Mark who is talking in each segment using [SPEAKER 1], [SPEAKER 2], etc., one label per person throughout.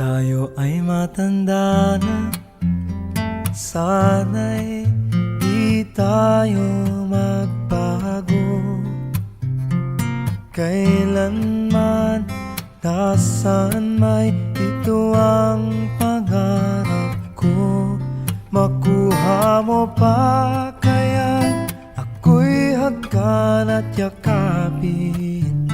[SPEAKER 1] Tayo ay matanda na, sana'y di tayo magbago. Kailanman, nasaan may ito ang pangarap ko. Makuha mo pa kaya ako'y hagkan at yakapin.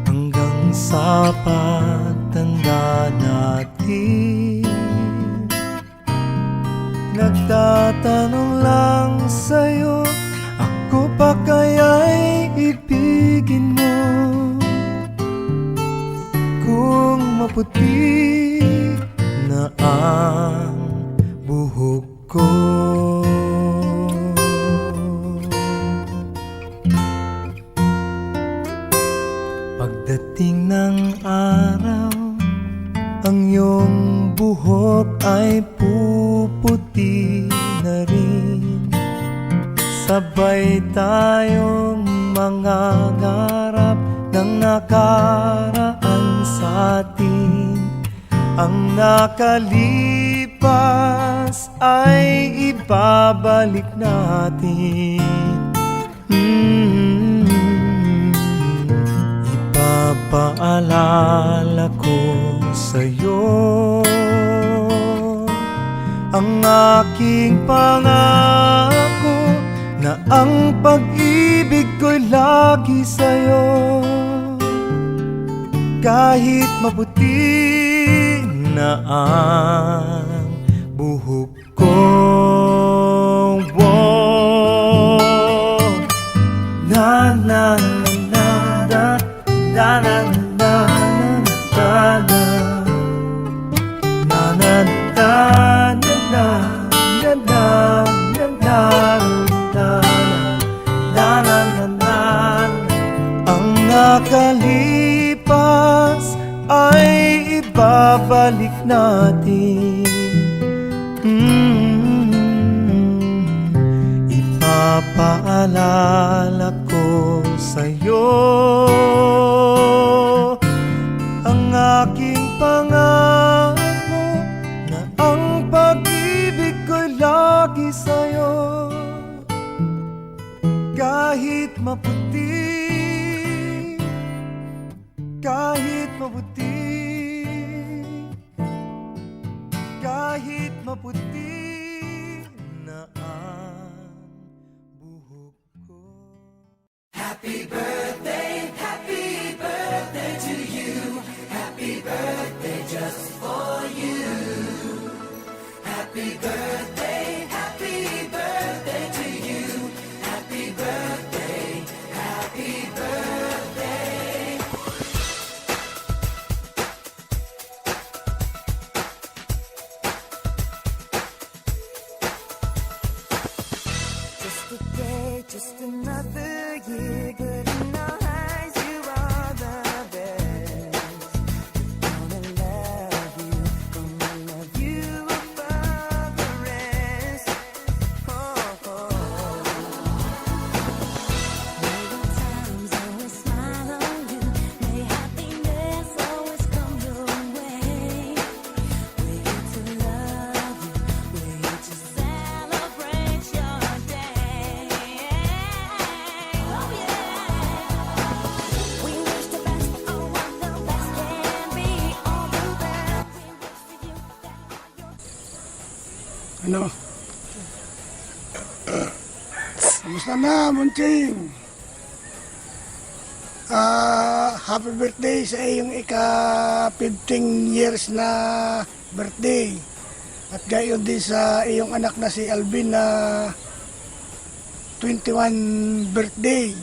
[SPEAKER 1] Hanggang sa pagtanda natin, nagtatanong lang sa'yo, ako pa kaya'y ibigin mo? Kung maputi na ang buhok ko. Pagdating ng araw, ang iyong buhok ay puputi na rin. Sabay tayong mangangarap ng nakaraan sa atin. Ang nakalipas ay ibabalik natin. Ipapaalala ko sa'yo ang aking pangako, na ang pag-ibig ko'y lagi sa'yo. Kahit maputi na ang buhok ko. Na na na na na na na na na na na na na. Ang nakalipas ay ibabalik natin. Ipapaalala ko sa'yo ang aking pangako, na ang pag-ibig ko'y lagi sa'yo. Kahit maputi, kahit maputi, kahit maputi na ang buhok ko. Happy birthday to you. Happy birthday just for you. Happy birthday to you. Happy birthday, happy birthday. Just a day, just another year, good in our eyes, you are the best. Gonna love you above the rest. Oh, oh. May the times always smile on you, may happiness always come your way. We're here to love you, we're here to celebrate your day. Oh yeah. We wish the best for what the best can be. All the best we wish for you that your
[SPEAKER 2] Ano? Kamusta na, Munching? Happy birthday sa iyong ika-15 years na birthday. At gayon din sa iyong anak na si Alvin na 21 birthday.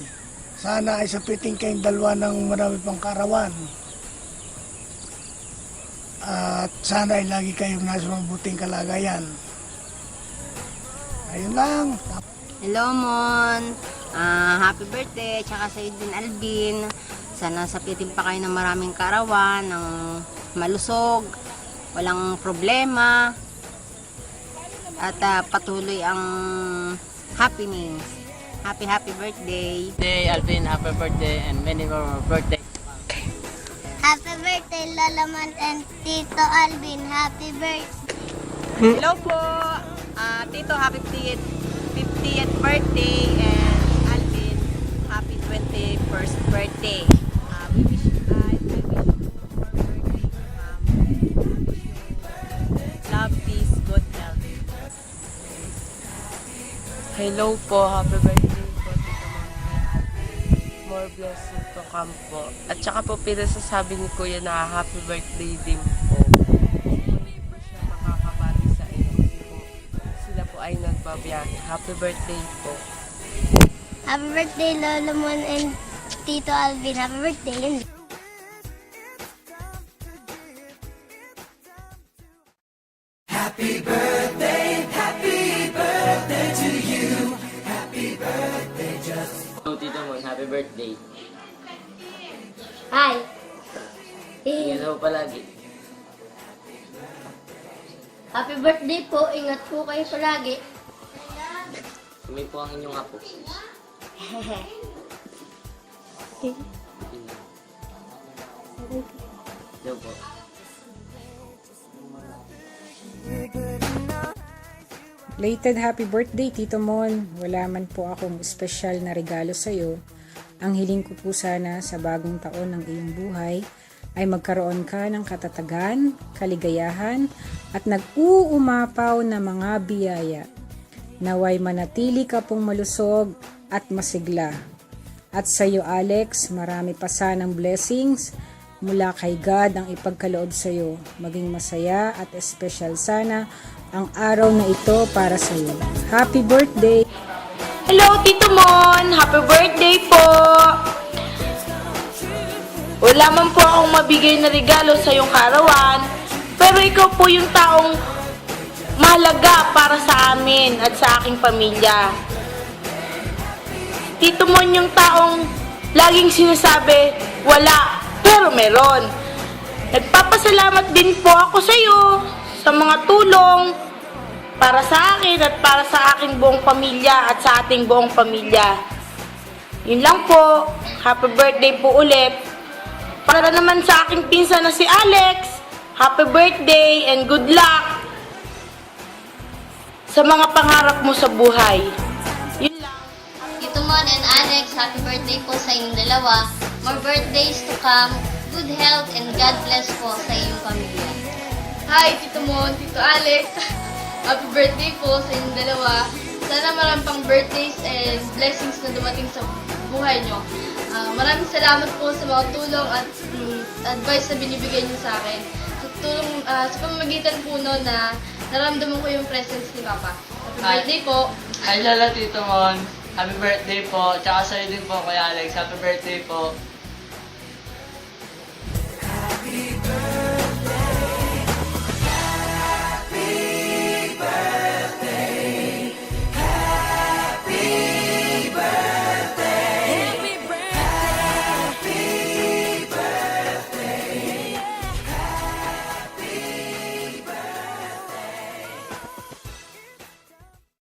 [SPEAKER 2] Sana ay sapitin kayong dalawa ng marami pang kaarawan. At sana ay lagi kayong nasa mabuting kalagayan. Ayun lang.
[SPEAKER 3] Hello, Mon. Happy birthday. Tsaka sa din, Alvin. Sana sapitin pa kayo ng maraming kaarawan, ng malusog, walang problema, at patuloy ang happiness. Happy birthday.
[SPEAKER 4] Alvin, happy birthday and many more birthdays. Lalaman and Tito Alvin. Happy birthday!
[SPEAKER 3] Hello po, Tito, happy 50th birthday, and Alvin, happy 21st birthday. I wish you more birthday, ma'am. Love, peace, good health.
[SPEAKER 5] Hello po, happy birthday po, Tito Mami. More blessing to come po. At saka po, pinasasabi ni Kuya na happy birthday din po. Hindi po siya makakabati sa inyo kasi po sila po ay nagbabiyahe. Happy birthday po.
[SPEAKER 4] Happy birthday, Lolo Mon and Tito Alvin. Happy birthday!
[SPEAKER 6] Hello, Tito Mon. Happy birthday.
[SPEAKER 4] Hi!
[SPEAKER 6] Ingat mo palagi.
[SPEAKER 4] Happy birthday po. Ingat po kayo palagi.
[SPEAKER 6] Kami po ang inyong apo. Hello po.
[SPEAKER 7] Belated happy birthday, Tito Mon. Wala man po akong espesyal na regalo sa iyo. Ang hiling ko po sana sa bagong taon ng iyong buhay ay magkaroon ka ng katatagan, kaligayahan, at nag-uumapaw na mga biyaya. Naway manatili ka pong malusog at masigla. At sa iyo, Alex, marami pa sanang blessings mula kay God ang ipagkaloob sa iyo. Maging masaya at espesyal sana ang araw na ito para sa iyo. Happy birthday!
[SPEAKER 8] Hello, Tito Mon! Happy birthday po! Wala man po akong mabigay na regalo sa iyong karawan, pero ikaw po yung taong mahalaga para sa amin at sa aking pamilya. Tito Mon yung taong laging sinasabi, wala, pero meron. Nagpapasalamat din po ako sa iyo sa mga tulong para sa akin at para sa aking buong pamilya at sa ating buong pamilya. Yun lang po. Happy birthday po ulit. Para naman sa aking pinsan na si Alex, happy birthday and good luck sa mga pangarap mo sa buhay. Yun lang.
[SPEAKER 4] Tito Mon and Alex, happy birthday po sa inyong dalawa. More birthdays to come. Good health and God bless po sa iyong pamilya.
[SPEAKER 9] Hi, Tito Mon, Tito Alex. Happy birthday po sa inyong dalawa. Sana marami pang birthdays and blessings na dumating sa buhay nyo. Maraming salamat po sa mga tulong at advice na binibigay nyo sa akin. Sa tulong, sa pamamagitan po no na naramdaman ko yung presence ni Papa. Happy birthday po.
[SPEAKER 5] Hi, Lala, Tito Mon. Happy birthday po. Tsaka sa'yo din po, Kuya Alex. Happy birthday po.